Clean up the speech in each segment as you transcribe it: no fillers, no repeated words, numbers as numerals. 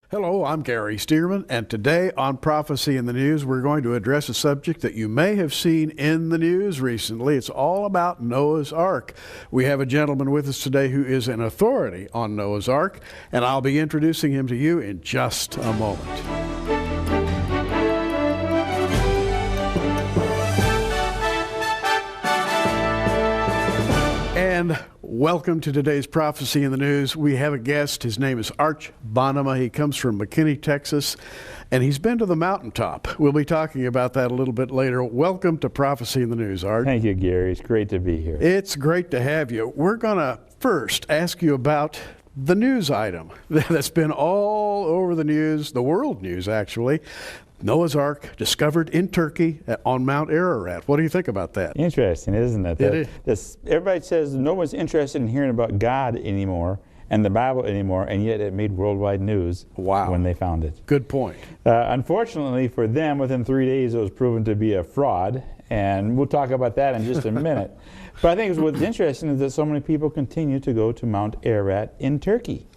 Hello, I'm Gary Stearman, and today on Prophecy in the News, we're going to address a subject that you may have seen in the news recently. It's all about Noah's Ark. We have a gentleman with us today who is an authority on Noah's Ark, and I'll be introducing him to you in just a moment. And welcome to today's Prophecy in the News. We have a guest. His name is Arch Bonnema. He comes from McKinney, Texas, and he's been to the mountaintop. We'll be talking about that a little bit later. Welcome to Prophecy in the News, Arch. Thank you, Gary. It's great to be here. It's great to have you. We're going to first ask you about the news item that's been all over the news, the world news, actually. Noah's Ark discovered in Turkey on Mount Ararat. What do you think about that? Interesting, isn't it? Everybody says no one's interested in hearing about God anymore and the Bible anymore, and yet it made worldwide news when they found it. Good point. Unfortunately for them, within 3 days it was proven to be a fraud, and we'll talk about that in just a minute. But I think what's interesting is that so many people continue to go to Mount Ararat in Turkey,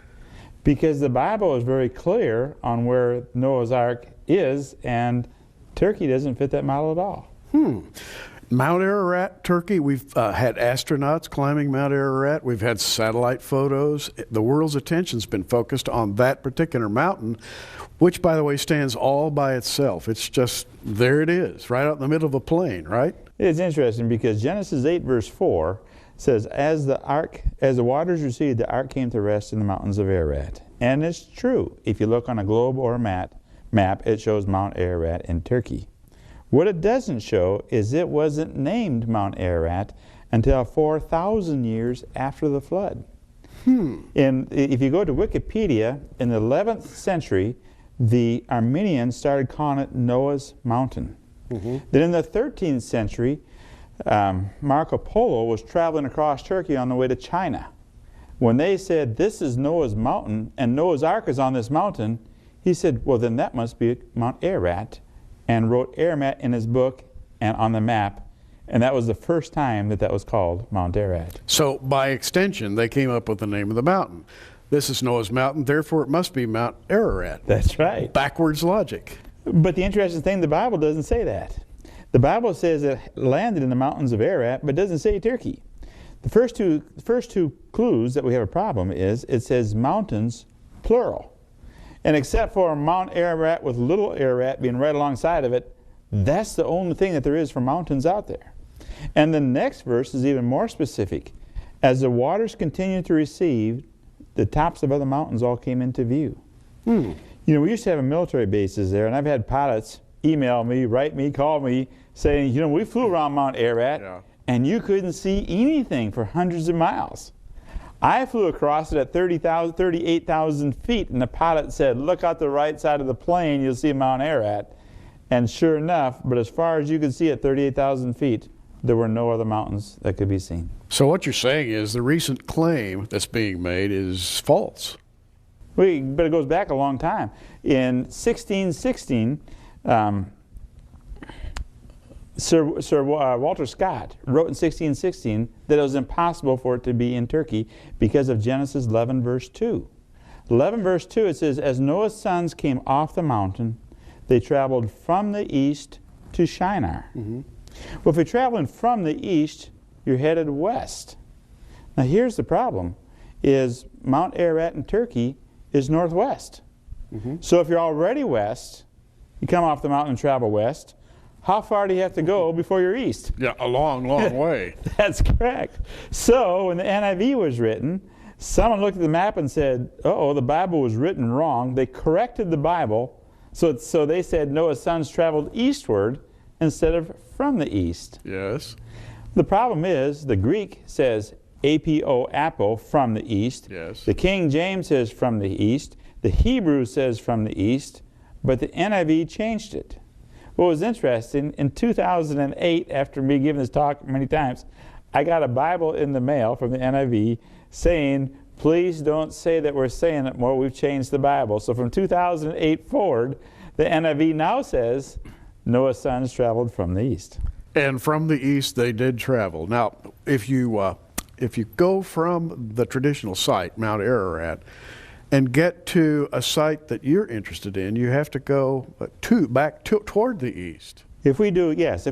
because the Bible is very clear on where Noah's Ark is, and Turkey doesn't fit that model at all. Mount Ararat, Turkey, we've had astronauts climbing Mount Ararat. We've had satellite photos. The world's attention's been focused on that particular mountain, which, by the way, stands all by itself. It's just, there it is, right out in the middle of a plain, right? It's interesting because Genesis 8 verse 4 says, as the waters receded, the ark came to rest in the mountains of Ararat. And it's true. If you look on a globe or a map, it shows Mount Ararat in Turkey. What it doesn't show is it wasn't named Mount Ararat until 4,000 years after the flood. And if you go to Wikipedia, in the 11th century, the Armenians started calling it Noah's Mountain. Then in the 13th century, Marco Polo was traveling across Turkey on the way to China. When they said, this is Noah's Mountain, and Noah's Ark is on this mountain, he said, well, then that must be Mount Ararat, and wrote Ararat in his book and on the map, and that was the first time that was called Mount Ararat. So, by extension, they came up with the name of the mountain. This is Noah's Mountain, therefore it must be Mount Ararat. That's right. Backwards logic. But the interesting thing, the Bible doesn't say that. The Bible says it landed in the mountains of Ararat, but it doesn't say Turkey. The first two clues that we have a problem is it says mountains, plural. And except for Mount Ararat with little Ararat being right alongside of it, that's the only thing that there is for mountains out there. And the next verse is even more specific. As the waters continued to recede, the tops of other mountains all came into view. You know, we used to have military bases there, and I've had pilots email me, write me, call me, saying, you know, we flew around Mount Ararat, and you couldn't see anything for hundreds of miles. I flew across it at 38,000 feet, and the pilot said, look out the right side of the plane, you'll see Mount Ararat. And sure enough, but as far as you could see at 38,000 feet, there were no other mountains that could be seen. So what you're saying is the recent claim that's being made is false. But it goes back a long time. In 1616, Sir Walter Scott wrote in 1616 that it was impossible for it to be in Turkey because of Genesis 11 verse 2. 11 verse 2, it says, as Noah's sons came off the mountain, they traveled from the east to Shinar. Well, if you're traveling from the east, you're headed west. Now here's the problem, is Mount Ararat in Turkey is northwest. So if you're already west, you come off the mountain and travel west, how far do you have to go before you're east? Yeah, a long, long way. That's correct. So when the NIV was written, someone looked at the map and said, uh-oh, the Bible was written wrong. They corrected the Bible, so they said Noah's sons traveled eastward instead of from the east. Yes. The problem is the Greek says apo, from the east. Yes. The King James says from the east. The Hebrew says from the east, but the NIV changed it. What was interesting, in 2008, after me giving this talk many times, I got a Bible in the mail from the NIV saying, please don't say that we're saying it more, we've changed the Bible. So from 2008 forward, the NIV now says, Noah's sons traveled from the east. And from the east they did travel. Now, if you go from the traditional site, Mount Ararat, and get to a site that you're interested in, you have to go toward the east. If we do just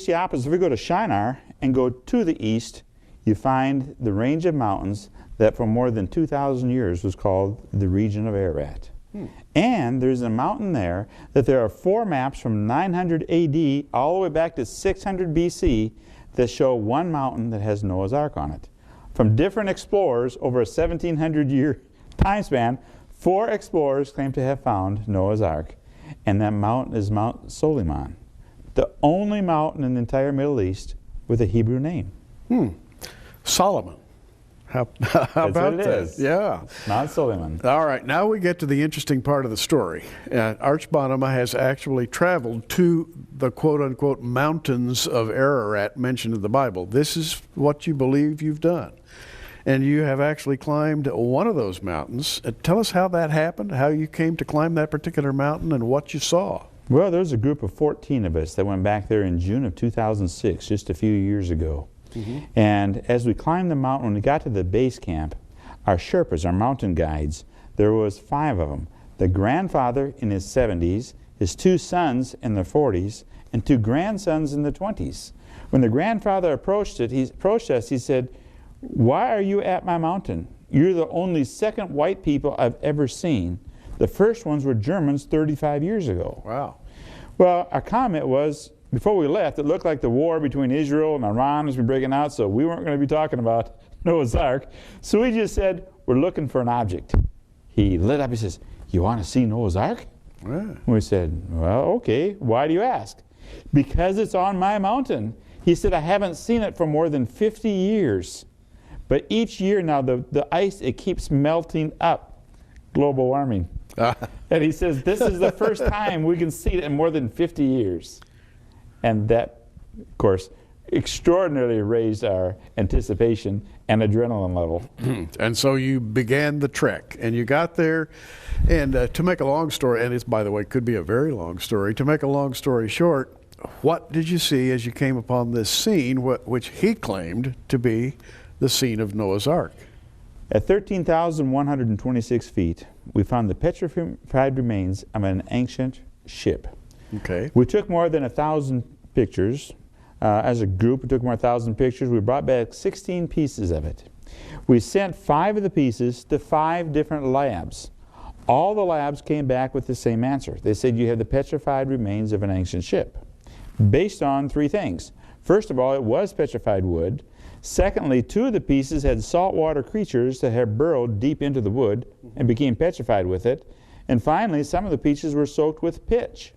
the opposite, if we go to Shinar and go to the east, you find the range of mountains that for more than 2,000 years was called the region of Ararat. And there's a mountain there that there are 4 maps from 900 AD all the way back to 600 BC that show one mountain that has Noah's Ark on it. From different explorers over a 1,700-year time span, 4 explorers claim to have found Noah's Ark. And that mountain is Mount Suleiman, the only mountain in the entire Middle East with a Hebrew name. Solomon. How about that? Is. Yeah. Mount Suleiman. All right, now we get to the interesting part of the story. Arch Bonnema has actually traveled to the quote-unquote mountains of Ararat mentioned in the Bible. This is what you believe you've done. And you have actually climbed one of those mountains. Tell us how that happened, how you came to climb that particular mountain, and what you saw. Well, there's a group of 14 of us that went back there in June of 2006, just a few years ago. And as we climbed the mountain, when we got to the base camp, our Sherpas, our mountain guides, there was 5 of them. The grandfather in his 70s, his 2 sons in their 40s, and 2 grandsons in the 20s. When the grandfather approached us, he said, "Why are you at my mountain? You're the only second white people I've ever seen. The first ones were Germans 35 years ago." Wow. Well, our comment was, before we left, it looked like the war between Israel and Iran was breaking out, so we weren't going to be talking about Noah's Ark. So we just said, we're looking for an object. He lit up, he says, "You want to see Noah's Ark?" Yeah. We said, "Well, okay, why do you ask?" "Because it's on my mountain." He said, "I haven't seen it for more than 50 years. But each year now, the ice, it keeps melting up." Global warming. And he says, "This is the first time we can see it in more than 50 years. And that, of course, extraordinarily raised our anticipation and adrenaline level. And so you began the trek, and you got there, and to make a long story, and it's, by the way, could be a very long story, to make a long story short, what did you see as you came upon this scene, which he claimed to be the scene of Noah's Ark? At 13,126 feet, we found the petrified remains of an ancient ship. Okay. We took more than 1,000 pictures. As a group, we took more than 1,000 pictures. We brought back 16 pieces of it. We sent 5 of the pieces to 5 different labs. All the labs came back with the same answer. They said you have the petrified remains of an ancient ship, based on 3 things. First of all, it was petrified wood. Secondly, 2 of the pieces had saltwater creatures that had burrowed deep into the wood and became petrified with it. And finally, some of the pieces were soaked with pitch.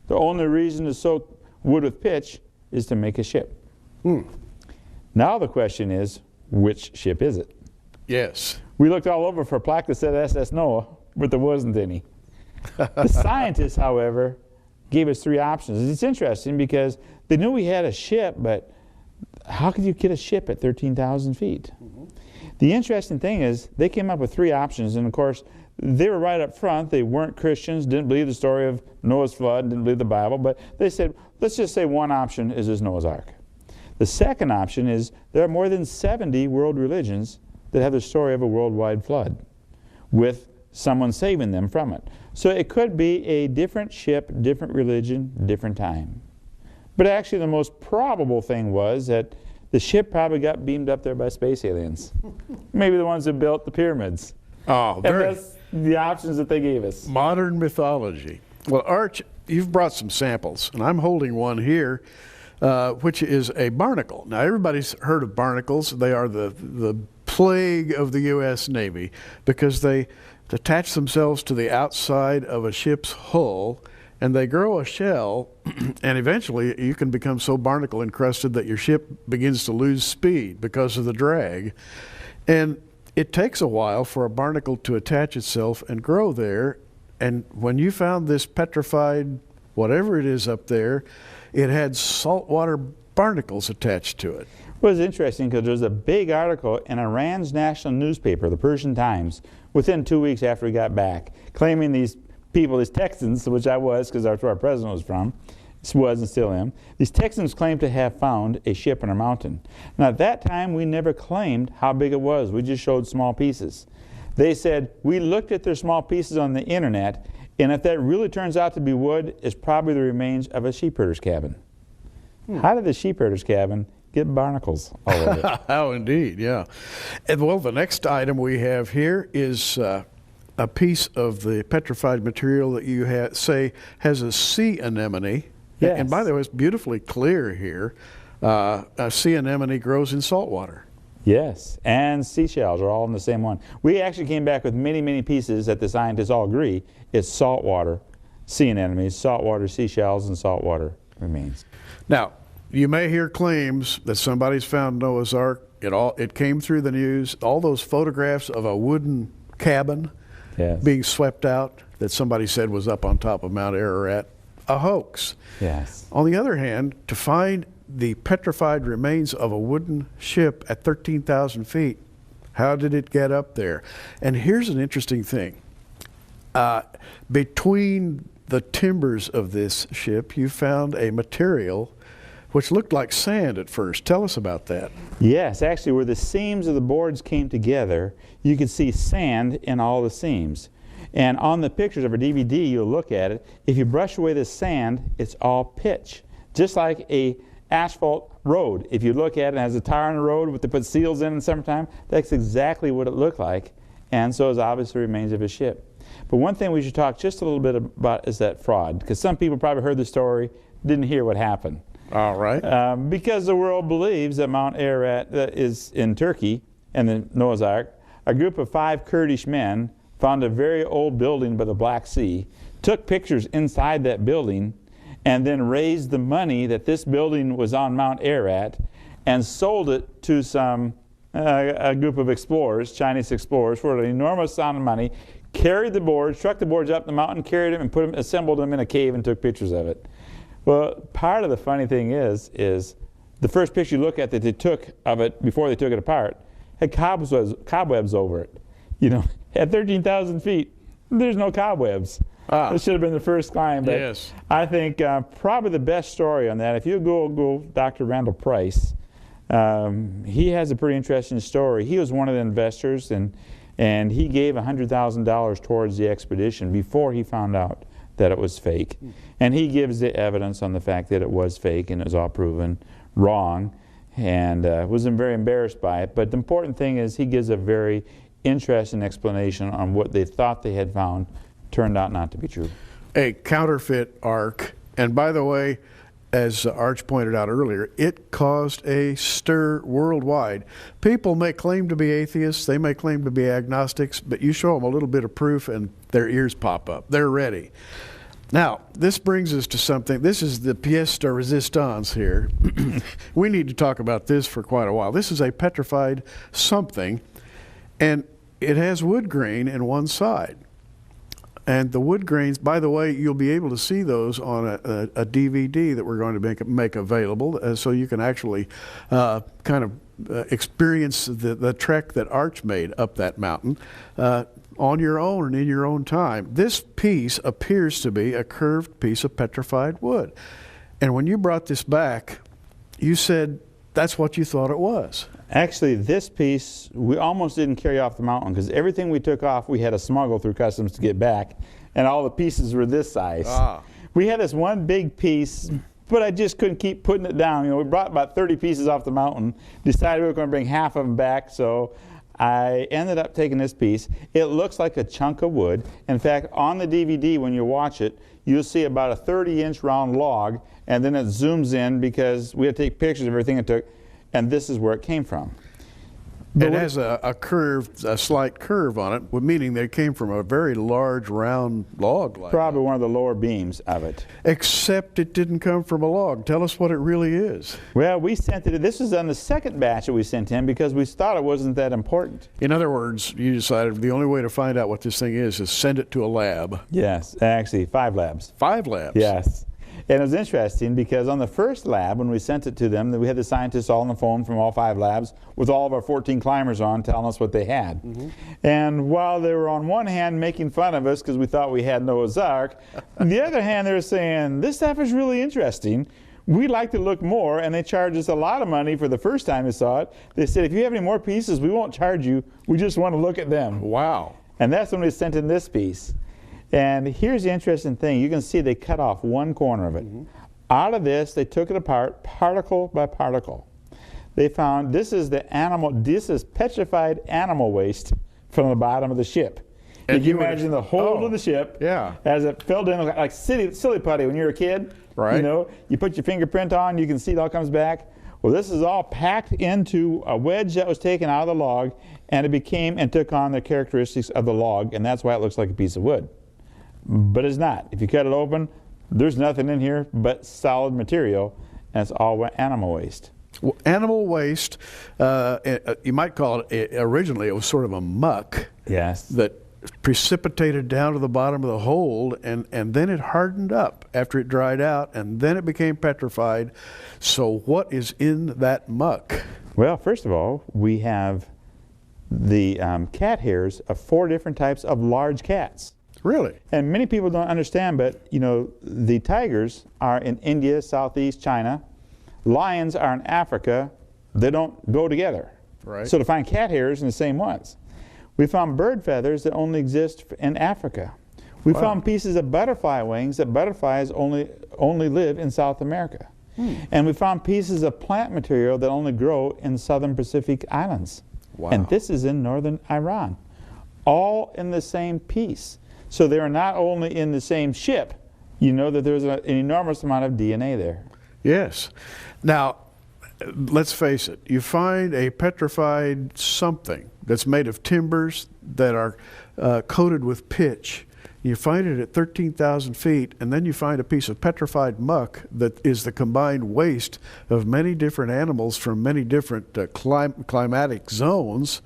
The only reason to soak wood with pitch is to make a ship. Now the question is, which ship is it? Yes. We looked all over for a plaque that said SS Noah, but there wasn't any. The scientists, however, gave us 3 options. It's interesting because they knew we had a ship, but how could you get a ship at 13,000 feet? The interesting thing is they came up with 3 options, and of course, they were right up front. They weren't Christians, didn't believe the story of Noah's flood, didn't believe the Bible, but they said, let's just say one option is this Noah's Ark. The second option is there are more than 70 world religions that have the story of a worldwide flood with someone saving them from it. So it could be a different ship, different religion, different time. But actually the most probable thing was that the ship probably got beamed up there by space aliens. Maybe the ones that built the pyramids. Oh, very. And that's the options that they gave us. Modern mythology. Well, Arch, you've brought some samples, and I'm holding one here, which is a barnacle. Now, everybody's heard of barnacles. They are the plague of the U.S. Navy because they attach themselves to the outside of a ship's hull, and they grow a shell, and eventually you can become so barnacle encrusted that your ship begins to lose speed because of the drag. And it takes a while for a barnacle to attach itself and grow there. And when you found this petrified, whatever it is up there, it had saltwater barnacles attached to it. Well, it's interesting because there's a big article in Iran's national newspaper, the Persian Times, within 2 weeks after we got back, claiming these people, these Texans, which I was because that's where our president was from, was and still am, these Texans claimed to have found a ship on a mountain. Now at that time we never claimed how big it was. We just showed small pieces. They said, we looked at their small pieces on the internet, and if that really turns out to be wood, it's probably the remains of a sheepherder's cabin. How did the sheepherder's cabin get barnacles all over it? Oh, indeed, yeah. And well, the next item we have here is a piece of the petrified material that you say has a sea anemone. Yes. And by the way, it's beautifully clear here. A sea anemone grows in salt water. Yes, and seashells are all in the same one. We actually came back with many, many pieces that the scientists all agree is saltwater sea anemones, saltwater seashells, and saltwater remains. Now, you may hear claims that somebody's found Noah's Ark. It came through the news. All those photographs of a wooden cabin being swept out that somebody said was up on top of Mount Ararat, a hoax. Yes. On the other hand, to find the petrified remains of a wooden ship at 13,000 feet, how did it get up there? And here's an interesting thing. Between the timbers of this ship, you found a material which looked like sand at first. Tell us about that. Yes, actually, where the seams of the boards came together, you could see sand in all the seams. And on the pictures of our DVD, you'll look at it. If you brush away the sand, it's all pitch, just like a asphalt road. If you look at it, it has a tire on the road with they put seals in summertime. That's exactly what it looked like, and so is obviously remains of a ship. But one thing we should talk just a little bit about is that fraud, because some people probably heard the story, didn't hear what happened. All right. Because the world believes that Mount Ararat is in Turkey, and the Noah's Ark, a group of 5 Kurdish men found a very old building by the Black Sea, took pictures inside that building, and then raised the money that this building was on Mount Ararat and sold it to some a group of explorers, Chinese explorers, for an enormous sum of money, carried the boards, trucked the boards up the mountain, carried them and put them, assembled them in a cave and took pictures of it. Well, part of the funny thing is the first picture you look at that they took of it before they took it apart had cobwebs over it. You know, at 13,000 feet, there's no cobwebs. This should have been the first climb. But yes. I think probably the best story on that, if you Google Dr. Randall Price, he has a pretty interesting story. He was one of the investors, and he gave $100,000 towards the expedition before he found out that it was fake. And he gives the evidence on the fact that it was fake and it was all proven wrong, and was very embarrassed by it. But the important thing is he gives a very interesting explanation on what they thought they had found turned out not to be true. A counterfeit ark. And by the way, as Arch pointed out earlier, it caused a stir worldwide. People may claim to be atheists, they may claim to be agnostics, but you show them a little bit of proof and their ears pop up. They're ready. Now, this brings us to something. This is the pièce de résistance here. We need to talk about this for quite a while. This is a petrified something, and it has wood grain in one side. And the wood grains, by the way, you'll be able to see those on a DVD that we're going to make available, so you can actually kind of experience the trek that Arch made up that mountain on your own and in your own time. This piece appears to be a curved piece of petrified wood. And when you brought this back, you said that's what you thought it was. Actually, this piece, we almost didn't carry off the mountain because everything we took off, we had to smuggle through customs to get back, and all the pieces were this size. We had this one big piece, but I just couldn't keep putting it down. You know, we brought about 30 pieces off the mountain, decided we were going to bring half of them back, so I ended up taking this piece. It looks like a chunk of wood. In fact, on the DVD, when you watch it, you'll see about a 30-inch round log, and then it zooms in because we had to take pictures of everything it took. And this is where it came from. It has a slight curve on it, meaning they came from a very large round log. Probably one of the lower beams of it. Except it didn't come from a log. Tell us what it really is. Well, we sent it, this was on the second batch that we sent in because we thought it wasn't that important. In other words, you decided the only way to find out what this thing is send it to a lab. Yes, actually 5 labs. 5 labs? Yes. And it was interesting because on the first lab, when we sent it to them, we had the scientists all on the phone from all 5 labs with all of our 14 climbers on telling us what they had. And while they were on one hand making fun of us because we thought we had Noah's Ark, on the other hand they were saying, this stuff is really interesting. we'd like to look more, and they charged us a lot of money for the first time they saw it. They said, if you have any more pieces, we won't charge you. We just want to look at them. Wow. And that's when we sent in this piece. And here's the interesting thing. You can see they cut off one corner of it. Out of this, they took it apart particle by particle. They found this is petrified animal waste from the bottom of the ship. And If you imagine the hold of the ship as it filled in like silly putty when you're a kid. Right. You know, you put your fingerprint on, you can see it all comes back. Well, this is all packed into a wedge that was taken out of the log, and it became and took on the characteristics of the log, and that's why it looks like a piece of wood. But it's not. If you cut it open, there's nothing in here but solid material, and it's all animal waste. Well, animal waste, you might call it, originally it was sort of a muck. Yes. That precipitated down to the bottom of the hold, and then it hardened up after it dried out, and then it became petrified. So what is in that muck? Well, first of all, we have the cat hairs of 4 different types of large cats. Really? And many people don't understand, but you know, the tigers are in India, Southeast China. Lions are in Africa. They don't go together. Right. So to find cat hairs in the same ones. We found bird feathers that only exist in Africa. We found pieces of butterfly wings that butterflies only live in South America. And we found pieces of plant material that only grow in southern Pacific islands. Wow. And this is in northern Iran. All in the same piece. So they are not only in the same ship, you know that there's an enormous amount of DNA there. Yes. Now, let's face it, you find a petrified something that's made of timbers that are coated with pitch. You find it at 13,000 feet, and then you find a piece of petrified muck that is the combined waste of many different animals from many different climatic zones,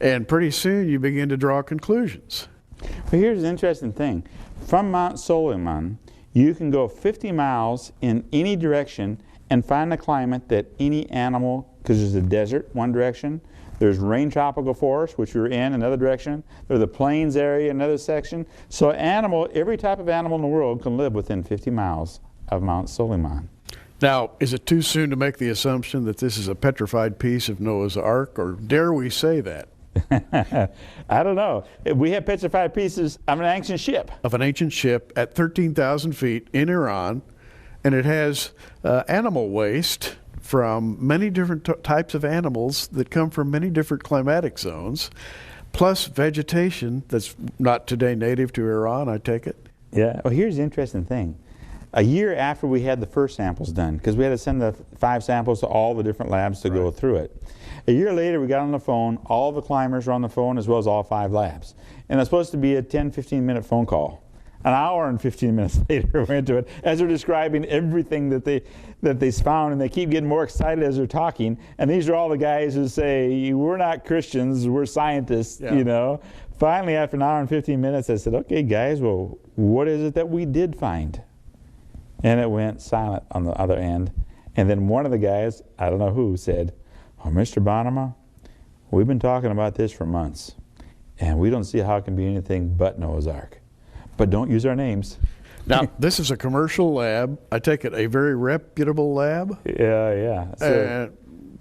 and pretty soon you begin to draw conclusions. But here's the interesting thing. From Mount Suleiman, you can go 50 miles in any direction and find a climate that any animal, because there's a desert one direction, there's rain tropical forest, which we're in another direction, there's the plains area another section. So every type of animal in the world can live within 50 miles of Mount Suleiman. Now, is it too soon to make the assumption that this is a petrified piece of Noah's Ark, or dare we say that? I don't know. We have petrified pieces of an ancient ship. Of an ancient ship at 13,000 feet in Iran, and it has animal waste from many different types of animals that come from many different climatic zones, plus vegetation that's not today native to Iran, I take it. Yeah. Well, here's the interesting thing. A year after we had the first samples done, because we had to send the 5 samples to all the different labs to go through it. A year later, we got on the phone. All the climbers were on the phone, as well as all 5 labs. And it's supposed to be a 10, 15-minute phone call. An hour and 15 minutes later, we're into it, as they're describing everything that they found, and they keep getting more excited as they're talking. And these are all the guys who say, we're not Christians, we're scientists, you know. Finally, after an hour and 15 minutes, I said, okay, guys, well, what is it that we did find? And it went silent on the other end. And then one of the guys, I don't know who, said, oh, Mr. Bonnema, we've been talking about this for months, and we don't see how it can be anything but Noah's Ark. But don't use our names. Now, this is a commercial lab. I take it a very reputable lab. Yeah. So,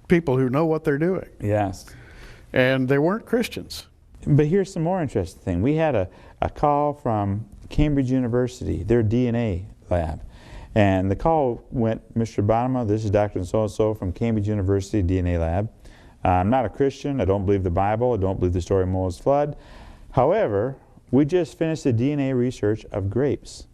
people who know what they're doing. Yes. And they weren't Christians. But here's some more interesting thing. We had a call from Cambridge University, their DNA lab. And the call went, Mr. Bonnema, this is Dr. So-and-so from Cambridge University DNA lab. I'm not a Christian. I don't believe the Bible. I don't believe the story of Noah's flood. However, we just finished the DNA research of grapes.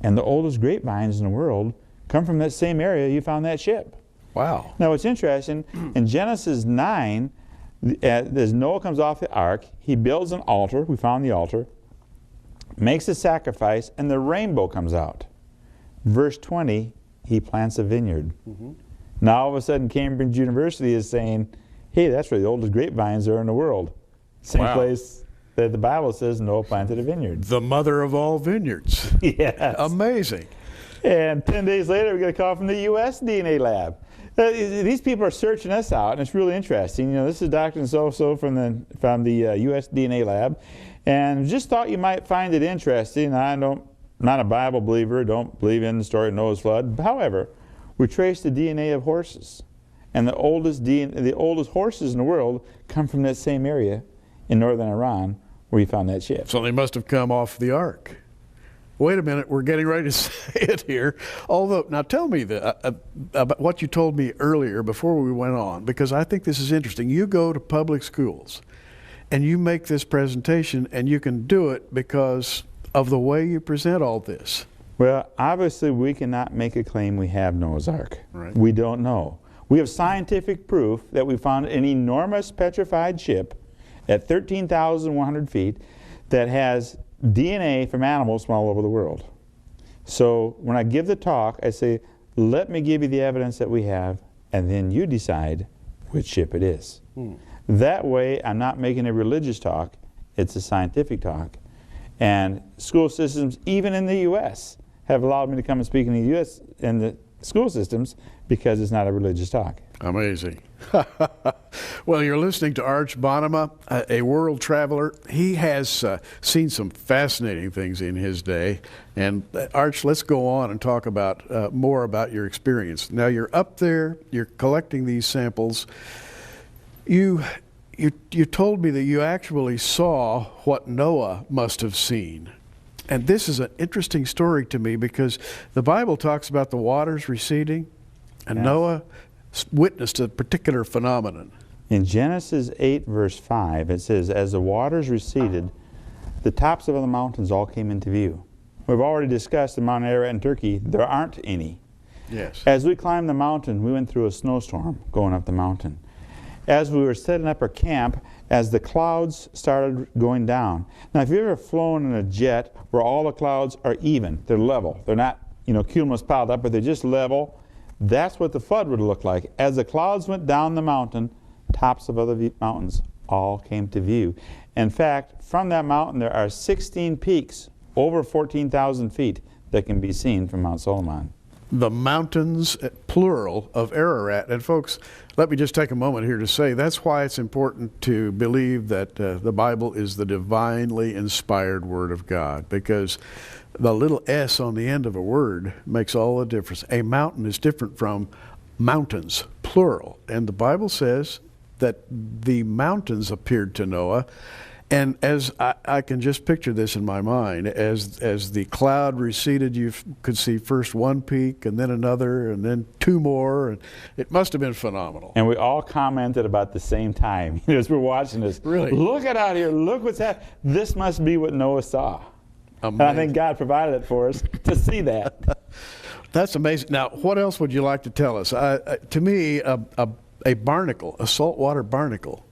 And the oldest grapevines in the world come from that same area you found that ship. Wow. Now, what's interesting, in Genesis 9, as Noah comes off the ark, he builds an altar. We found the altar. Makes a sacrifice, and the rainbow comes out. Verse 20, he plants a vineyard. Now all of a sudden Cambridge University is saying, hey, that's where the oldest grapevines are in the world. Same place that the Bible says Noah planted a vineyard. The mother of all vineyards. Yes. Amazing. And 10 days later we get a call from the U.S. DNA lab. These people are searching us out, and it's really interesting. You know, this is Dr. So-so from the U.S. DNA lab, and just thought you might find it interesting. I'm not a Bible believer, don't believe in the story of Noah's flood. However, We traced the DNA of horses. And the oldest horses in the world come from that same area in northern Iran where you found that ship. So they must have come off the ark. Wait a minute, we're getting ready to say it here. Although, now tell me about what you told me earlier before we went on, because I think this is interesting. You go to public schools and you make this presentation, and you can do it because of the way you present all this. Well, obviously we cannot make a claim we have Noah's Ark. Right. We don't know. We have scientific proof that we found an enormous petrified ship at 13,100 feet that has DNA from animals from all over the world. So when I give the talk, I say, let me give you the evidence that we have, and then you decide which ship it is. That way, I'm not making a religious talk, it's a scientific talk. And school systems, even in the U.S., have allowed me to come and speak in the U.S. and the school systems because it's not a religious talk. Amazing. Well, you're listening to Arch Bonnema, a world traveler. He has seen some fascinating things in his day. And Arch, let's go on and talk about more about your experience. Now, you're up there, you're collecting these samples. You told me that you actually saw what Noah must have seen. And this is an interesting story to me because the Bible talks about the waters receding, and Noah witnessed a particular phenomenon. In Genesis 8, verse 5, it says, as the waters receded, the tops of the mountains all came into view. We've already discussed the Mount Ararat in Turkey. There aren't any. Yes. As we climbed the mountain, we went through a snowstorm going up the mountain. As we were setting up our camp, as the clouds started going down. Now, if you've ever flown in a jet where all the clouds are even, they're level. They're not, cumulus piled up, but they're just level. That's what the flood would look like. As the clouds went down the mountain, tops of other mountains all came to view. In fact, from that mountain, there are 16 peaks over 14,000 feet that can be seen from Mount Suleiman. The mountains, plural, of Ararat. And folks, let me just take a moment here to say that's why it's important to believe that the Bible is the divinely inspired Word of God, because the little s on the end of a word makes all the difference. A mountain is different from mountains, plural. And the Bible says that the mountains appeared to Noah. And as I can just picture this in my mind, as the cloud receded, you could see first one peak and then another and then two more. And it must have been phenomenal. And we all commented about the same time as we're watching this. Really? Look at out here. Look what's happening. This must be what Noah saw. Amazing. And I think God provided it for us to see that. That's amazing. Now, what else would you like to tell us? To me, a barnacle, a saltwater barnacle,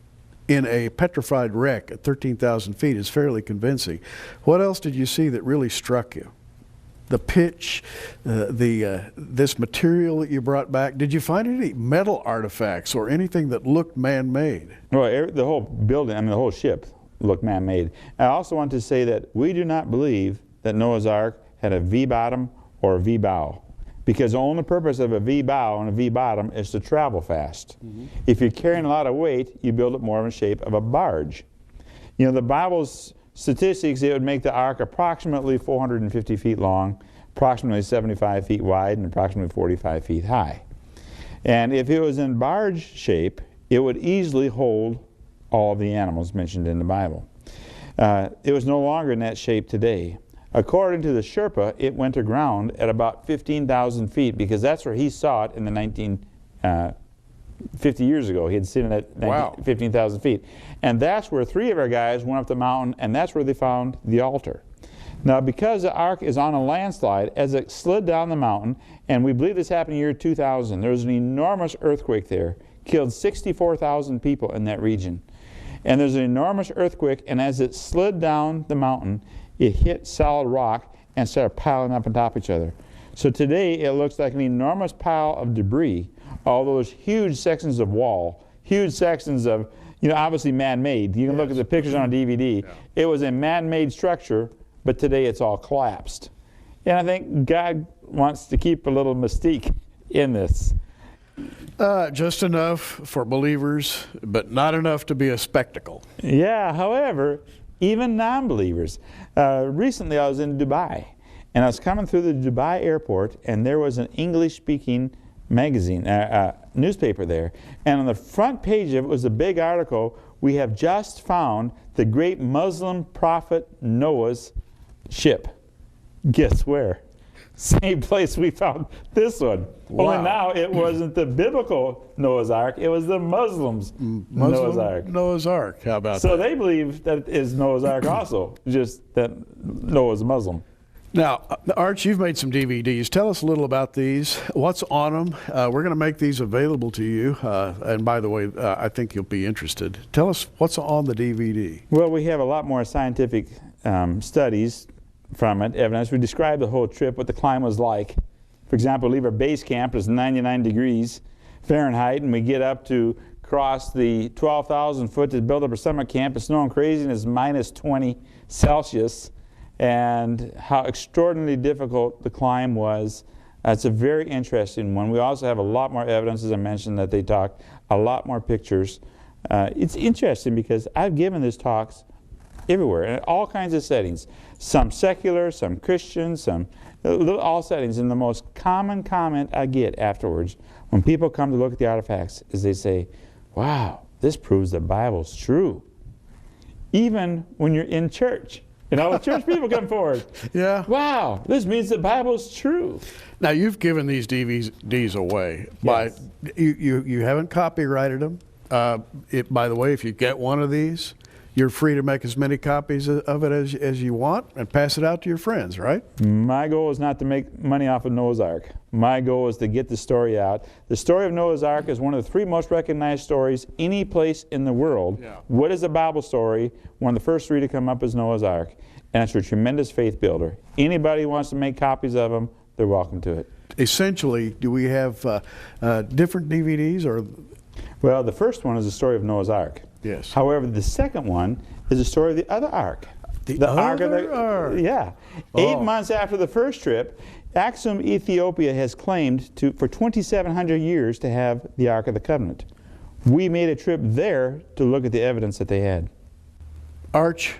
in a petrified wreck at 13,000 feet is fairly convincing. What else did you see that really struck you? The pitch, this material that you brought back. Did you find any metal artifacts or anything that looked man-made? Well, the whole building, the whole ship looked man-made. I also want to say that we do not believe that Noah's Ark had a V-bottom or a V-bow, because the only purpose of a V-bow and a V-bottom is to travel fast. If you're carrying a lot of weight, you build it more in the shape of a barge. The Bible's statistics, it would make the ark approximately 450 feet long, approximately 75 feet wide, and approximately 45 feet high. And if it was in barge shape, it would easily hold all of the animals mentioned in the Bible. It was no longer in that shape today. According to the Sherpa, it went aground at about 15,000 feet, because that's where he saw it in the 50 years ago. He had seen it at 15,000 feet. And that's where 3 of our guys went up the mountain, and that's where they found the altar. Now, because the ark is on a landslide, as it slid down the mountain, and we believe this happened in the year 2000, there was an enormous earthquake there, killed 64,000 people in that region. And there's an enormous earthquake, and as it slid down the mountain, it hit solid rock and started piling up on top of each other. So today it looks like an enormous pile of debris, all those huge sections of wall, huge sections of, obviously man-made. You can look at the pictures on a DVD. Yeah. It was a man-made structure, but today it's all collapsed. And I think God wants to keep a little mystique in this. Just enough for believers, but not enough to be a spectacle. Yeah, however, even non-believers. Recently I was in Dubai, and I was coming through the Dubai airport, and there was an English-speaking magazine, newspaper there. And on the front page of it was a big article, "We have just found the great Muslim prophet Noah's ship." Guess where? Same place we found this one. Wow. Only now it wasn't the biblical Noah's Ark, it was the Muslims' Noah's Ark. Noah's Ark. How about So that? they believe that it is Noah's Ark also, just that Noah's Muslim. Now, Arch, you've made some DVDs. Tell us a little about these. What's on them? We're going to make these available to you. And by the way, I think you'll be interested. Tell us what's on the DVD. Well, we have a lot more scientific studies from it, evidence. We describe the whole trip, what the climb was like. For example, we leave our base camp, it's 99 degrees Fahrenheit, and we get up to cross the 12,000 foot to build up our summer camp. It's snowing crazy, and it's minus 20 Celsius, and how extraordinarily difficult the climb was. It's a very interesting one. We also have a lot more evidence, as I mentioned, that they talked, a lot more pictures. It's interesting because I've given these talks everywhere, in all kinds of settings. Some secular, some Christian, some all settings. And the most common comment I get afterwards when people come to look at the artifacts is they say, "Wow, this proves the Bible's true." Even when you're in church. You know, church people come forward. Yeah. "Wow, this means the Bible's true." Now, you've given these DVDs away. Yes. You haven't copyrighted them. By the way, if you get one of these, you're free to make as many copies of it as you want and pass it out to your friends, right? My goal is not to make money off of Noah's Ark. My goal is to get the story out. The story of Noah's Ark is one of the 3 most recognized stories any place in the world. Yeah. What is a Bible story? One of the first 3 to come up is Noah's Ark. And it's a tremendous faith builder. Anybody who wants to make copies of them, they're welcome to it. Essentially, do we have different DVDs or? Well, the first one is the story of Noah's Ark. Yes. However, the second one is the story of the other ark. The other ark. Yeah. Oh. 8 months after the first trip, Aksum, Ethiopia has claimed for 2,700 years to have the Ark of the Covenant. We made a trip there to look at the evidence that they had. Arch,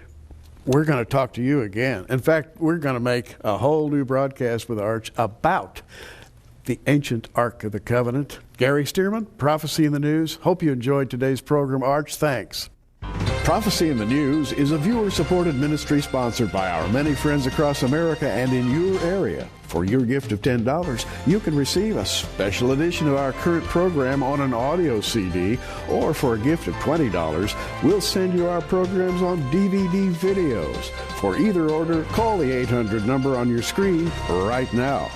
we're going to talk to you again. In fact, we're going to make a whole new broadcast with Arch about the ancient Ark of the Covenant. Gary Stearman, Prophecy in the News. Hope you enjoyed today's program. Arch, thanks. Prophecy in the News is a viewer-supported ministry sponsored by our many friends across America and in your area. For your gift of $10, you can receive a special edition of our current program on an audio CD, or for a gift of $20, we'll send you our programs on DVD videos. For either order, call the 800 number on your screen right now.